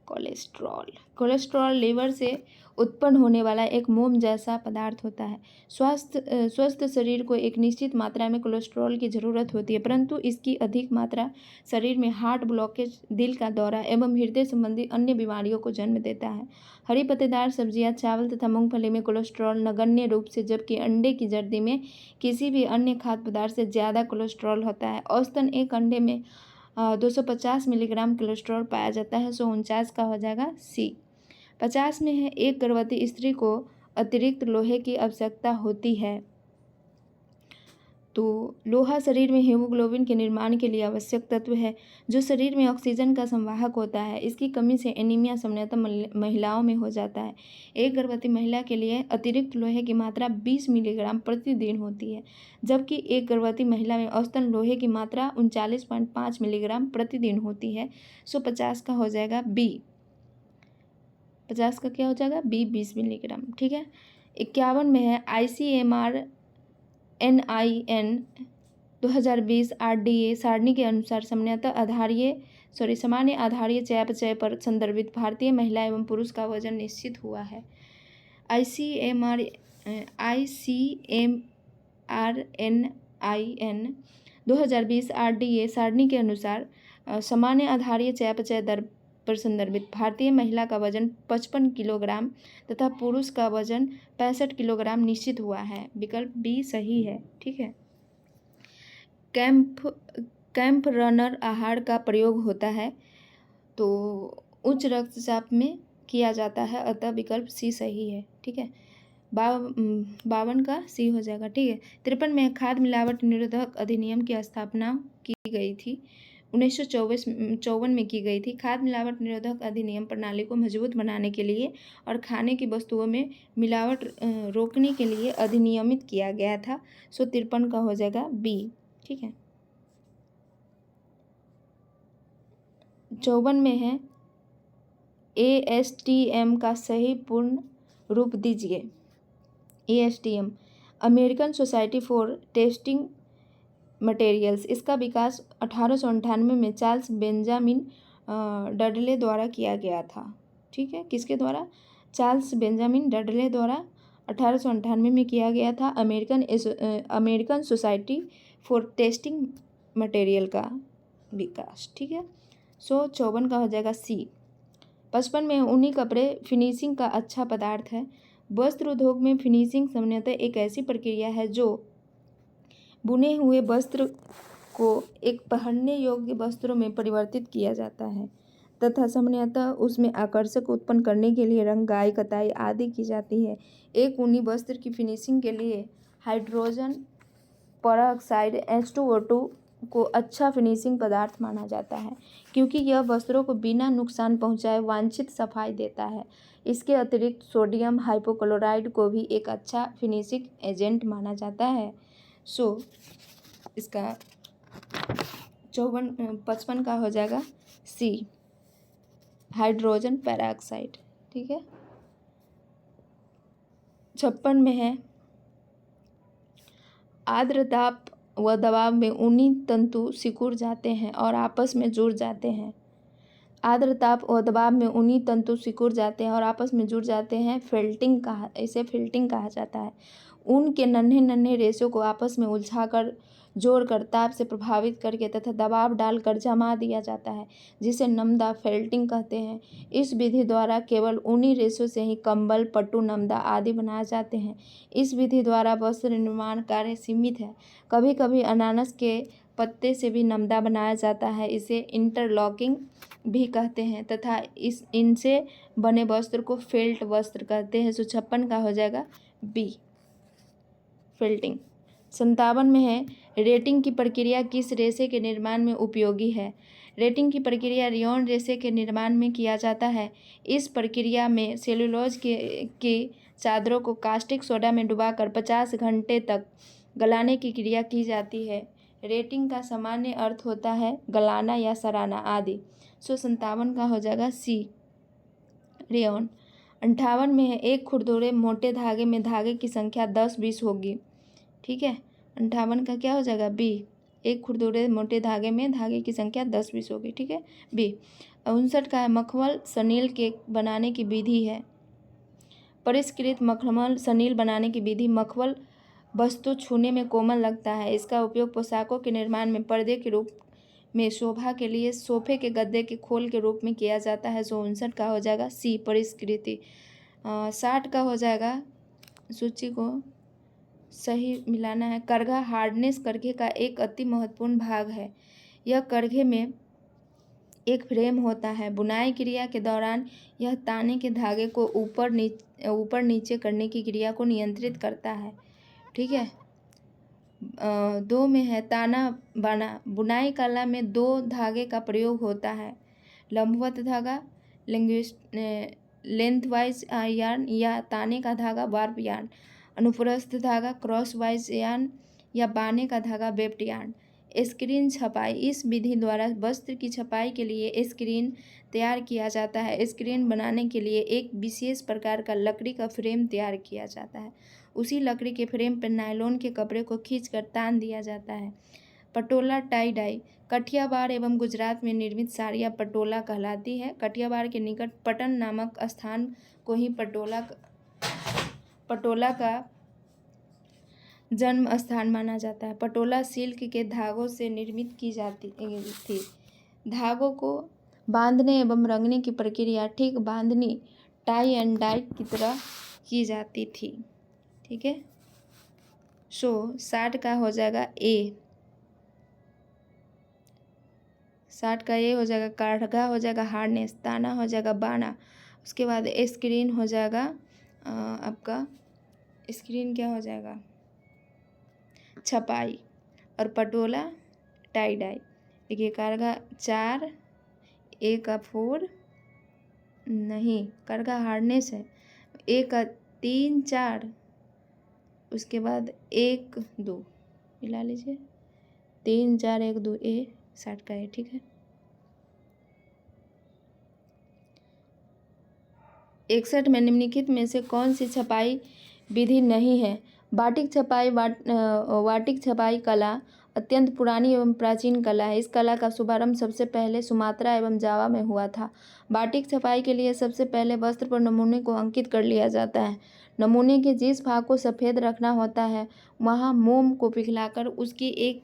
कोलेस्ट्रॉल लीवर से उत्पन्न होने वाला एक मोम जैसा पदार्थ होता है। स्वस्थ शरीर को एक निश्चित मात्रा में कोलेस्ट्रॉल की ज़रूरत होती है, परंतु इसकी अधिक मात्रा शरीर में हार्ट ब्लॉकेज, दिल का दौरा एवं हृदय संबंधी अन्य बीमारियों को जन्म देता है। हरी पत्तेदार सब्जियां, चावल तथा मूंगफली में कोलेस्ट्रॉल नगण्य रूप से, जबकि अंडे की जर्दी में किसी भी अन्य खाद्य पदार्थ से ज़्यादा कोलेस्ट्रॉल होता है। औसतन एक अंडे में 250 मिलीग्राम कोलेस्ट्रॉल पाया जाता है। 149 का हो जाएगा सी। 50 में है एक गर्भवती स्त्री को अतिरिक्त लोहे की आवश्यकता होती है। तो लोहा शरीर में हीमोग्लोबिन के निर्माण के लिए आवश्यक तत्व है जो शरीर में ऑक्सीजन का संवाहक होता है। इसकी कमी से एनीमिया सामान्यतः महिलाओं में हो जाता है। एक गर्भवती महिला के लिए अतिरिक्त लोहे की मात्रा 20 मिलीग्राम प्रतिदिन होती है, जबकि एक गर्भवती महिला में औसतन लोहे की मात्रा 39.5 मिलीग्राम प्रतिदिन होती है। सो 50 का हो जाएगा बी। 50 का क्या हो जाएगा बी, 20 मिलीग्राम। ठीक है। 51 में है ICMR NIN 2020 RDA सारणी के अनुसार सामान्य आधारीय चयापचय पर संदर्भित भारतीय महिला एवं पुरुष का वजन निश्चित हुआ है। ICMRNIN 2020 RDA सारणी के अनुसार सामान्य आधारीय चयापचय दर पर संदर्भित भारतीय महिला का वजन 55 किलोग्राम तथा पुरुष का वजन 65 किलोग्राम निश्चित हुआ है। विकल्प बी सही है। ठीक है। कैंप रनर आहार का प्रयोग होता है तो उच्च रक्तचाप में किया जाता है, अतः विकल्प सी सही है। ठीक है। 52 का सी हो जाएगा। ठीक है। 53 में खाद्य मिलावट निरोधक अधिनियम की स्थापना की गई थी, 1954 में की गई थी। खाद्य मिलावट निरोधक अधिनियम प्रणाली को मजबूत बनाने के लिए और खाने की वस्तुओं में मिलावट रोकने के लिए अधिनियमित किया गया था। सो 53 का हो जाएगा बी। ठीक है। 54 में है ASTM का सही पूर्ण रूप दीजिए। ASTM American society for testing materials. इसका विकास 1898 में चार्ल्स बेंजामिन डडले द्वारा किया गया था। ठीक है। किसके द्वारा? चार्ल्स बेंजामिन डडले द्वारा 1898 में किया गया था। American society for testing material का विकास। ठीक है। सो 54 का हो जाएगा सी। 55 में ऊनी कपड़े फिनिशिंग का अच्छा पदार्थ है। वस्त्र उद्योग में फिनिशिंग सामान्यतः एक ऐसी प्रक्रिया है जो बुने हुए वस्त्र को एक पहनने योग्य वस्त्रों में परिवर्तित किया जाता है तथा सामान्यतः उसमें आकर्षक उत्पन्न करने के लिए रंगाई, कताई आदि की जाती है। एक ऊनी वस्त्र की फिनिशिंग के लिए हाइड्रोजन पेरोक्साइड H2O2 को अच्छा फिनिशिंग पदार्थ माना जाता है क्योंकि यह वस्त्रों को बिना नुकसान पहुंचाए वांछित सफाई देता है। इसके अतिरिक्त सोडियम हाइपोक्लोराइड को भी एक अच्छा फिनिशिंग एजेंट माना जाता है। सो इसका 55 का हो जाएगा सी, हाइड्रोजन पेरोक्साइड। ठीक है। 56 में है आर्द्र ताप व दबाव में ऊनी तंतु सिकुड़ जाते हैं और आपस में जुड़ जाते हैं। आर्द्र ताप व दबाव में ऊनी तंतु सिकुड़ जाते हैं और आपस में जुड़ जाते हैं। इसे फेल्टिंग कहा जाता है। ऊन के नन्हे नन्हे रेशों को आपस में उलझाकर, जोड़कर, ताप से प्रभावित करके तथा दबाव डालकर जमा दिया जाता है, जिसे नमदा फेल्टिंग कहते हैं। इस विधि द्वारा केवल ऊनी रेशों से ही कंबल, पट्टू, नमदा आदि बनाए जाते हैं। इस विधि द्वारा वस्त्र निर्माण कार्य सीमित है। कभी कभी अनानास के पत्ते से भी नमदा बनाया जाता है, इसे इंटरलॉकिंग भी कहते हैं तथा इनसे बने वस्त्र को फेल्ट वस्त्र कहते हैं। 56 का हो जाएगा बी, फेल्टिंग। 57 में है रेटिंग की प्रक्रिया किस रेशे के निर्माण में उपयोगी है? रेटिंग की प्रक्रिया रेयॉन रेशे के निर्माण में किया जाता है। इस प्रक्रिया में सेलुलोज की चादरों को कास्टिक सोडा में डुबाकर 50 घंटे तक गलाने की क्रिया की जाती है। रेटिंग का सामान्य अर्थ होता है गलाना या सराना आदि। 57 का हो जाएगा सी, रेयॉन। 58 में है एक खुरदुरे मोटे धागे में धागे की संख्या 10-20 होगी। ठीक है। 58 का क्या हो जाएगा बी, एक खुरदुरे मोटे धागे में धागे की संख्या 10-20 होगी। ठीक है, बी। 59 का है मखमल सनील केक बनाने की विधि है। परिष्कृत मखमल सनील बनाने की विधि मखमल वस्तु छूने में कोमल लगता है। इसका उपयोग पोशाकों के निर्माण में पर्दे के रूप में शोभा के लिए सोफे के गद्दे के खोल के रूप में किया जाता है। 59 का हो जाएगा सी, परिष्कृति। 60 का हो जाएगा, सूची को सही मिलाना है। करघा हार्डनेस करघे का एक अति महत्वपूर्ण भाग है। यह करघे में एक फ्रेम होता है। बुनाई क्रिया के दौरान यह ताने के धागे को ऊपर नीचे करने की क्रिया को नियंत्रित करता है। ठीक है। दो में है ताना बाना, बुनाई कला में दो धागे का प्रयोग होता है। लंबवत धागा लेंथ वाइज यार्न या ताने का धागा वार्प यार्न, अनुप्रस्थ धागा क्रॉस वाइज यार्न या बाने का धागा वेप्ड यार्न। स्क्रीन छपाई, इस विधि द्वारा वस्त्र की छपाई के लिए स्क्रीन तैयार किया जाता है। स्क्रीन बनाने के लिए एक विशेष प्रकार का लकड़ी का फ्रेम तैयार किया जाता है। उसी लकड़ी के फ्रेम पर नायलॉन के कपड़े को खींचकर तान दिया जाता है। पटोला टाई डाई, कठियावाड़ एवं गुजरात में निर्मित साड़ियाँ पटोला कहलाती है। कठियावाड़ के निकट पटन नामक स्थान को ही पटोला का जन्म स्थान माना जाता है। पटोला सिल्क के धागों से निर्मित की जाती थी। धागों को बांधने एवं रंगने की प्रक्रिया ठीक बांधनी टाई एंड डाई की तरह की जाती थी। ठीक है, सो 60 का हो जाएगा ए। 60 का ए हो जाएगा काढ़गा, हो जाएगा हार्डनेस, ताना हो जाएगा बाना, उसके बाद स्क्रीन हो जाएगा आपका स्क्रीन क्या हो जाएगा छपाई, और पटोला टाई डाई। देखिए कारगा 4, ए का 4 नहीं, कारगा हार्डनेस है, ए का 3 4, उसके बाद 1 2 मिला लीजिए, 3 4 1 2 ए 60 का है। ठीक है, 61 में निम्नलिखित में से कौन सी छपाई विधि नहीं है? वाटिक छपाई कला अत्यंत पुरानी एवं प्राचीन कला है। इस कला का शुभारंभ सबसे पहले सुमात्रा एवं जावा में हुआ था। वाटिक छपाई के लिए सबसे पहले वस्त्र पर नमूने को अंकित कर लिया जाता है। नमूने के जिस भाग को सफ़ेद रखना होता है वहाँ मोम को पिघलाकर उसकी एक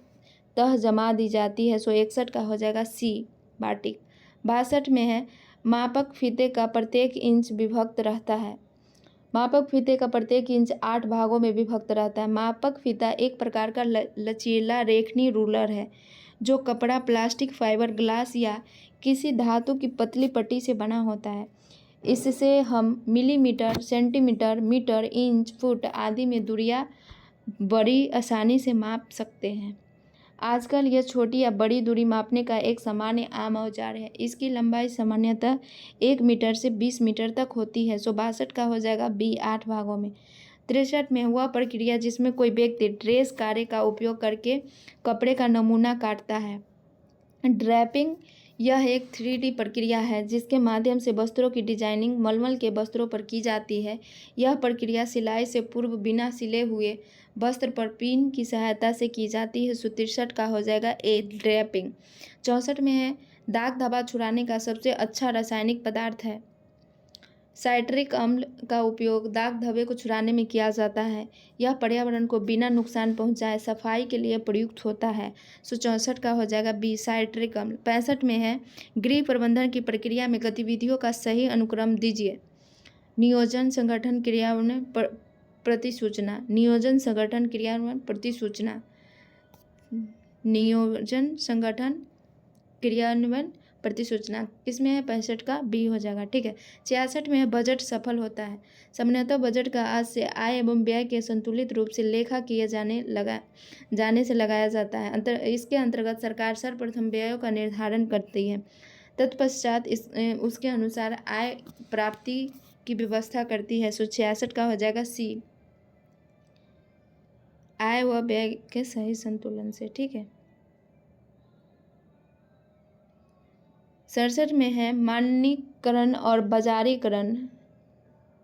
तह जमा दी जाती है। 61 का हो जाएगा सी वाटिक। 62 में है मापक फीते का प्रत्येक इंच विभक्त रहता है। मापक फीते का प्रत्येक इंच 8 भागों में विभक्त रहता है। मापक फीता एक प्रकार का लचीला रेखनी रूलर है जो कपड़ा, प्लास्टिक, फाइबर, ग्लास या किसी धातु की पतली पट्टी से बना होता है। इससे हम millimetre, centimetre, metre, inch, foot आदि में दूरियां बड़ी आसानी से माप सकते हैं। आजकल यह छोटी या बड़ी दूरी मापने का एक सामान्य आम औजार है। इसकी लंबाई सामान्यतः 1 मीटर से 20 मीटर तक होती है। 62 का हो जाएगा बी 8 भागों में। 63 में वह प्रक्रिया जिसमें कोई व्यक्ति ड्रेस कार्य का उपयोग करके कपड़े का नमूना काटता है। ड्रैपिंग, यह एक 3D प्रक्रिया है जिसके माध्यम से वस्त्रों की डिजाइनिंग मलमल के वस्त्रों पर की जाती है। यह प्रक्रिया सिलाई से पूर्व बिना सिले हुए वस्त्र पर पिन की सहायता से की जाती है। 63 का हो जाएगा ए ड्रैपिंग। 64 में है दाग धब्बा छुड़ाने का सबसे अच्छा रासायनिक पदार्थ है। साइट्रिक अम्ल का उपयोग दाग धब्बे को छुड़ाने में किया जाता है। यह पर्यावरण को बिना नुकसान पहुंचाए सफाई के लिए प्रयुक्त होता है। 64 का हो जाएगा बी साइट्रिक अम्ल। 65 में है गृह प्रबंधन की प्रक्रिया में गतिविधियों का सही अनुक्रम दीजिए। नियोजन, संगठन, क्रियान्वयन, प्रतिसूचना। नियोजन, संगठन, क्रियान्वयन, प्रतिसूचना। नियोजन, संगठन, क्रियान्वयन, प्रतिसूचना किसमें है? 65 का बी हो जाएगा। ठीक है, 66 में है बजट सफल होता है। सामान्यतः बजट का आज से आय एवं व्यय के संतुलित रूप से लेखा किए जाने से लगाया जाता है। इसके अंतर्गत सरकार सर्वप्रथम व्ययों का निर्धारण करती है, तत्पश्चात उसके अनुसार आय प्राप्ति की व्यवस्था करती है। 66 का हो जाएगा सी आय व व्यय के सही संतुलन से। ठीक है, 67 में है मानकीकरण और बाजारीकरण।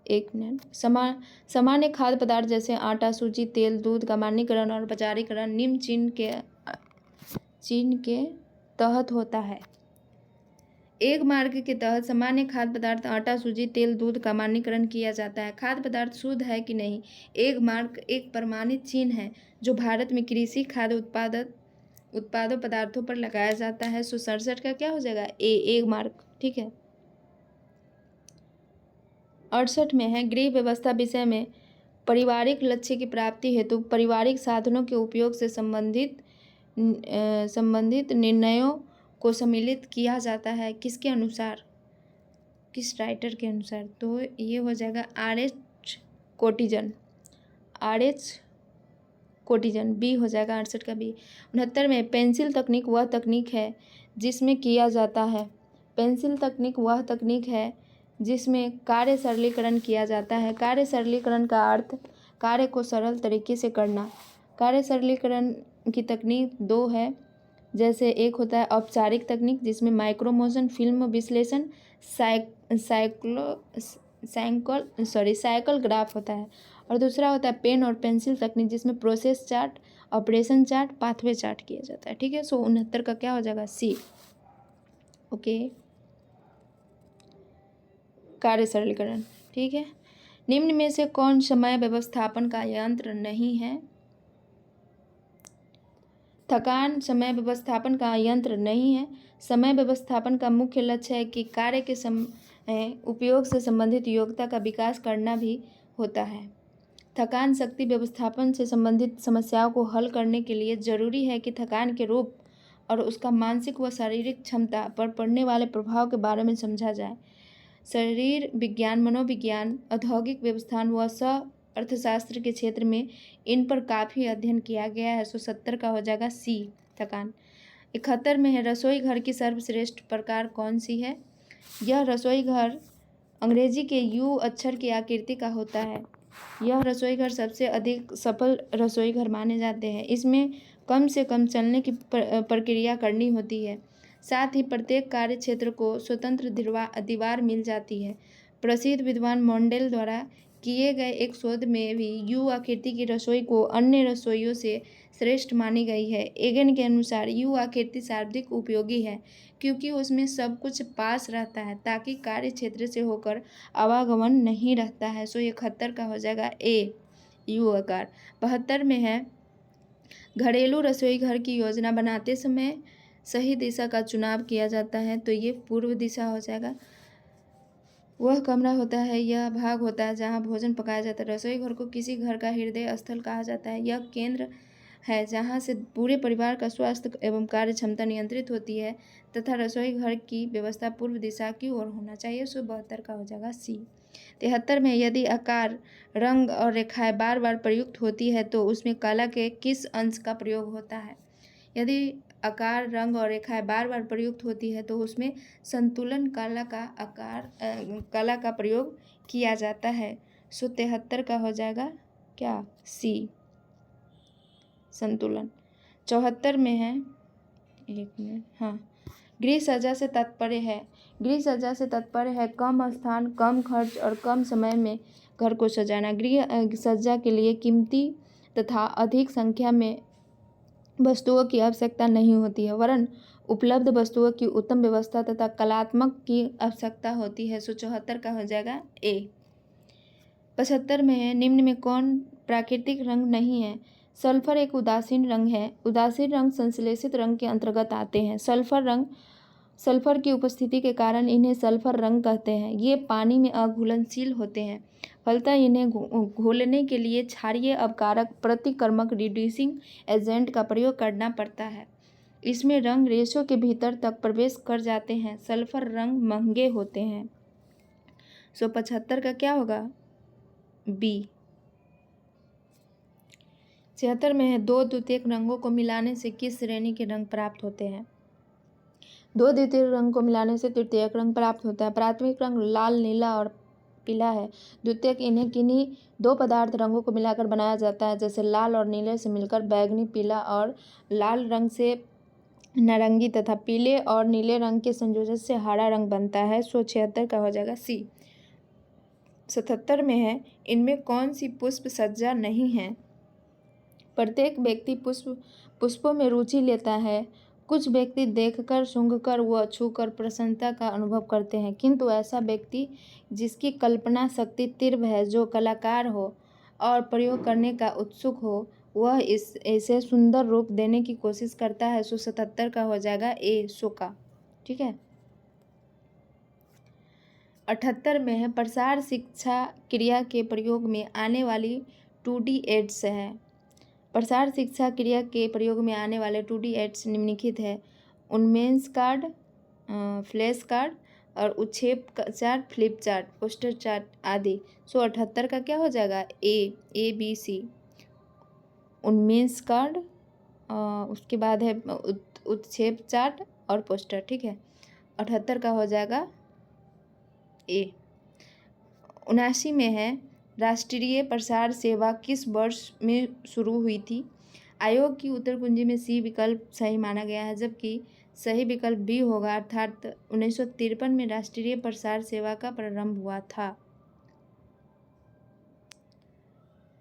एक मिनट, सामान्य खाद्य पदार्थ जैसे आटा, सूजी, तेल, दूध का मानकीकरण और बाजारीकरण निम्न चिन्ह के तहत होता है। एक मार्ग के तहत सामान्य खाद्य पदार्थ आटा, सूजी, तेल, दूध का मानकीकरण किया जाता है। खाद्य पदार्थ शुद्ध है कि नहीं, एक मार्क एक प्रमाणित चिन्ह है जो भारत में कृषि खाद्य उत्पादों पदार्थों पर लगाया जाता है। 67 का क्या हो जाएगा? एक मार्क। ठीक है, 68 में है गृह व्यवस्था विषय में पारिवारिक लक्ष्य की प्राप्ति हेतु पारिवारिक साधनों के उपयोग से संबंधित निर्णयों को सम्मिलित किया जाता है। किसके अनुसार? किस राइटर के अनुसार? तो ये हो जाएगा R.H. कोटिजन। R.H. कोटिजन, बी हो जाएगा 68 का बी। 69 में पेंसिल तकनीक वह तकनीक है जिसमें किया जाता है, पेंसिल तकनीक वह तकनीक है जिसमें कार्य सरलीकरण किया जाता है। कार्य सरलीकरण का अर्थ कार्य को सरल तरीके से करना। कार्य सरलीकरण की तकनीक दो है, जैसे एक होता है औपचारिक तकनीक जिसमें माइक्रो मोशन, फिल्म विश्लेषण, साइकिल ग्राफ होता है, और दूसरा होता है पेन और पेंसिल तकनीक जिसमें process chart, operation chart, pathway chart किया जाता है। ठीक है, सो 69 का क्या हो जाएगा? सी। ओके, कार्य सरलीकरण। ठीक है, निम्न में से कौन समय व्यवस्थापन का यंत्र नहीं है? थकान समय व्यवस्थापन का यंत्र नहीं है। समय व्यवस्थापन का मुख्य लक्ष्य है कि कार्य के समय उपयोग से संबंधित योग्यता का विकास करना भी होता है। थकान शक्ति व्यवस्थापन से संबंधित समस्याओं को हल करने के लिए जरूरी है कि थकान के रूप और उसका मानसिक व शारीरिक क्षमता पर पड़ने वाले प्रभाव के बारे में समझा जाए। शरीर विज्ञान, मनोविज्ञान, औद्योगिक व्यवस्थान व अर्थशास्त्र के क्षेत्र में इन पर काफ़ी अध्ययन किया गया है। 170 का हो जाएगा सी, थकान। 71 में है रसोई घर की सर्वश्रेष्ठ प्रकार कौन सी है? यह रसोई घर अंग्रेजी के यू अक्षर की आकृति का होता है। यह रसोई घर सबसे अधिक सफल रसोई घर माने जाते हैं। इसमें कम से कम चलने की प्रक्रिया करनी होती है, साथ ही प्रत्येक कार्य क्षेत्र को स्वतंत्र दीवार मिल जाती है। प्रसिद्ध विद्वान मॉन्डेल द्वारा किए गए एक शोध में भी यू आकृति की रसोई को अन्य रसोइयों से श्रेष्ठ मानी गई है। एगन के अनुसार यू आकृति सर्वाधिक उपयोगी है क्योंकि उसमें सब कुछ पास रहता है ताकि कार्य क्षेत्र से होकर आवागमन नहीं रहता है। सो 71 का हो जाएगा ए, यू आकार। 72 में है घरेलू रसोई घर की योजना बनाते समय सही दिशा का चुनाव किया जाता है, तो ये पूर्व दिशा हो जाएगा। वह कमरा होता है, यह भाग होता है जहाँ भोजन पकाया जाता है। रसोई घर को किसी घर का हृदय स्थल कहा जाता है। यह केंद्र है जहाँ से पूरे परिवार का स्वास्थ्य एवं कार्य क्षमता नियंत्रित होती है तथा रसोई घर की व्यवस्था पूर्व दिशा की ओर होना चाहिए। सो 72 का हो जाएगा सी। 73 में यदि आकार, रंग और रेखाएं बार बार प्रयुक्त होती है तो उसमें कला के किस अंश का प्रयोग होता है? यदि आकार, रंग और रेखाएं बार बार प्रयुक्त होती है तो उसमें संतुलन कला का प्रयोग किया जाता है। सो 73 का हो जाएगा क्या? सी, संतुलन। 74 में है, एक मिनट, हाँ, गृह सज्जा से तात्पर्य है। गृह सज्जा से तात्पर्य है कम स्थान, कम खर्च और कम समय में घर को सजाना। गृह सज्जा के लिए कीमती तथा अधिक संख्या में वस्तुओं की आवश्यकता नहीं होती है, वरन उपलब्ध वस्तुओं की उत्तम व्यवस्था तथा कलात्मक की आवश्यकता होती है। सो 74 का हो जाएगा ए। 75 में है निम्न में कौन प्राकृतिक रंग नहीं है? सल्फर एक उदासीन रंग है। उदासीन रंग संश्लेषित रंग के अंतर्गत आते हैं। सल्फर की उपस्थिति के कारण इन्हें सल्फर रंग कहते हैं। ये पानी में अघुलनशील होते हैं, फलतः इन्हें घोलने के लिए क्षारीय अपकारक प्रतिकर्मक रिड्यूसिंग एजेंट का प्रयोग करना पड़ता है। इसमें रंग रेशों के भीतर तक प्रवेश कर जाते हैं। सल्फर रंग महंगे होते हैं। सो 75 का क्या होगा? बी। 76 में है दो द्वितीयक रंगों को मिलाने से किस श्रेणी के रंग प्राप्त होते हैं? दो द्वितीयक रंग को मिलाने से तृतीयक रंग प्राप्त होता है। प्राथमिक रंग लाल, नीला और पीला है। द्वितीयक इन्हें किन्हीं दो पदार्थ रंगों को मिलाकर बनाया जाता है, जैसे लाल और नीले से मिलकर बैगनी, पीला और लाल रंग से नारंगी तथा पीले और नीले रंग के संयोजन से हरा रंग बनता है। सो 76 का हो जाएगा सी। 77 में है इनमें कौन सी पुष्प सज्जा नहीं है? प्रत्येक व्यक्ति पुष्पों में रुचि लेता है। कुछ व्यक्ति देखकर, सूंघकर व छूकर प्रसन्नता का अनुभव करते हैं, किंतु ऐसा व्यक्ति जिसकी कल्पना शक्ति तीव्र है, जो कलाकार हो और प्रयोग करने का उत्सुक हो, वह इसे सुंदर रूप देने की कोशिश करता है। सो 77 का हो जाएगा ए, शोका। ठीक है। 78 में है प्रसार शिक्षा क्रिया के प्रयोग में आने वाली 2D एड्स है। प्रसार शिक्षा क्रिया के प्रयोग में आने वाले 2D एड्स निम्नलिखित है: उन्मेष कार्ड, फ्लैश कार्ड और उच्छेप chart, flip chart, poster chart आदि। सो 78 का क्या हो जाएगा? ए, बी, सी। उन्मेष कार्ड, उसके बाद है उत्क्षेप चार्ट और पोस्टर, ठीक है। 78 का हो जाएगा ए। 79 में है राष्ट्रीय प्रसार सेवा किस वर्ष में शुरू हुई थी। आयोग की उत्तर कुंजी में सी विकल्प सही माना गया है, जबकि सही विकल्प बी होगा, अर्थात 1953 में राष्ट्रीय प्रसार सेवा का प्रारंभ हुआ था।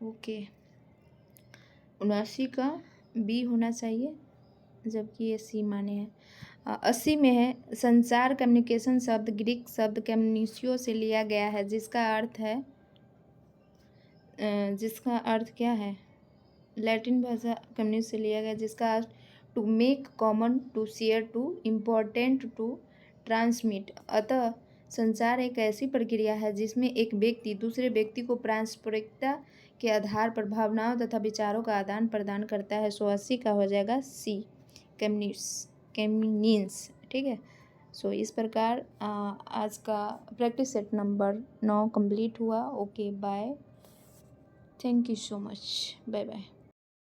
ओके, 79 का बी होना चाहिए, जबकि ये सी माने हैं। 80 में है संचार कम्युनिकेशन शब्द ग्रीक शब्द कम्युनिसियो से लिया गया है, जिसका अर्थ क्या है। लैटिन भाषा कम्युनिस से लिया गया, जिसका अर्थ to make common, to share, to important, to transmit. अतः संचार एक ऐसी प्रक्रिया है जिसमें एक व्यक्ति दूसरे व्यक्ति को पारस्परिकता के आधार पर भावनाओं तथा विचारों का आदान प्रदान करता है। 80 का हो जाएगा सी, कम्युनिस, ठीक है। इस प्रकार आज का प्रैक्टिस सेट नंबर 9 कंप्लीट हुआ। Okay, bye, thank you so much, bye bye.